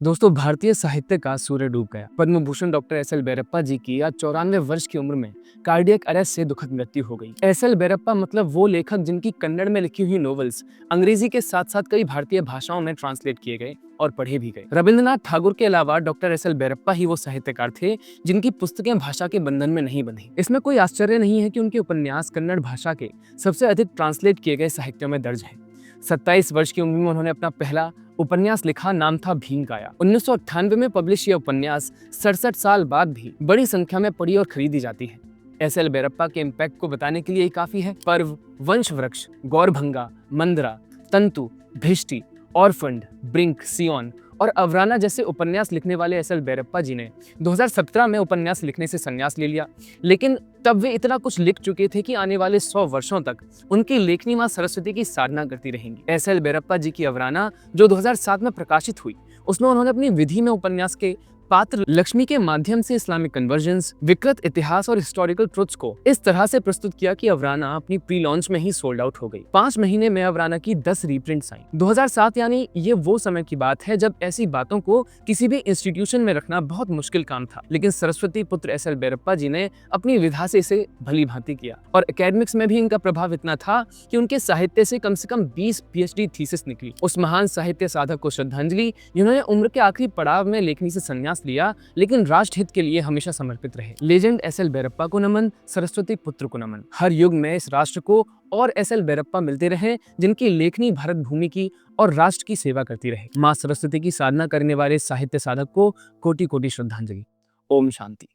दोस्तों, भारतीय साहित्य का सूर्य डूब गया। Padma Bhushan doctor S L बैरप्पा जी की आज 94 वर्ष की उम्र में कार्डियक अरेस्ट से दुखद मृत्यु हो गई। एस एल बैरप्पा मतलब वो लेखक जिनकी कन्नड़ में लिखी हुई नॉवेल्स अंग्रेजी के साथ साथ कई भारतीय भाषाओं में ट्रांसलेट किए गए और पढ़े भी गए। रविंद्रनाथ ठाकुर के अलावा डॉक्टर एस एल बैरप्पा ही वो साहित्यकार थे जिनकी पुस्तकें भाषा के बंधन में नहीं बंधी। इसमें कोई आश्चर्य नहीं है कि उनके उपन्यास कन्नड़ भाषा के सबसे अधिक ट्रांसलेट किए गए साहित्यों में दर्ज है। 27 वर्ष की उम्र में उन्होंने अपना पहला उपन्यास लिखा, नाम था भीमकाया। 1998 में पब्लिश यह उपन्यास 67 साल बाद भी बड़ी संख्या में पढ़ी और खरीदी जाती है। एस एल बैरप्पा के इम्पैक्ट को बताने के लिए ही काफी है। पर्व, वंश वृक्ष, गौरभंगा, मंदरा, तंतु, भिष्टि, ऑर्फन्ड, ब्रिंक, सियोन और अवराना जैसे उपन्यास लिखने वाले एस एल बैरप्पा जी ने 2017 में उपन्यास लिखने से संन्यास ले लिया। लेकिन तब वे इतना कुछ लिख चुके थे कि आने वाले 100 वर्षों तक उनकी लेखनी मां सरस्वती की साधना करती रहेंगी। एस एल बैरप्पा जी की अवराना जो 2007 में प्रकाशित हुई, उसमें उन्होंने अपनी विधि में उपन्यास के पात्र लक्ष्मी के माध्यम से इस्लामिक कन्वर्जन्स, विकृत इतिहास और हिस्टोरिकल ट्रुथ्स को इस तरह से प्रस्तुत किया कि अवराना अपनी प्री लॉन्च में ही सोल्ड आउट हो गई। 5 महीने में अवराना की 10 रीप्रिंट्स आई। 2007 यानी ये वो समय की बात है जब ऐसी बातों को किसी भी इंस्टीट्यूशन में रखना बहुत मुश्किल काम था। लेकिन सरस्वती पुत्र एस एल बैरप्पा जी ने अपनी विधा से इसे भली भांति किया और एकेडमिक्स में भी इनका प्रभाव इतना था कि उनके साहित्य से कम 20 पीएचडी थीसिस निकली। उस महान साहित्य साधक को श्रद्धांजलि जिन्होंने उम्र के आखिरी पड़ाव में लेखनी से संन्यास लिया लेकिन राष्ट्र हित के लिए हमेशा समर्पित रहे। लेजेंड एस एल बैरप्पा को नमन, सरस्वती पुत्र को नमन। हर युग में इस राष्ट्र को और एस एल बैरप्पा मिलते रहे जिनकी लेखनी भारत भूमि की और राष्ट्र की सेवा करती रहे। मां सरस्वती की साधना करने वाले साहित्य साधक को कोटि कोटि श्रद्धांजलि। ओम शांति।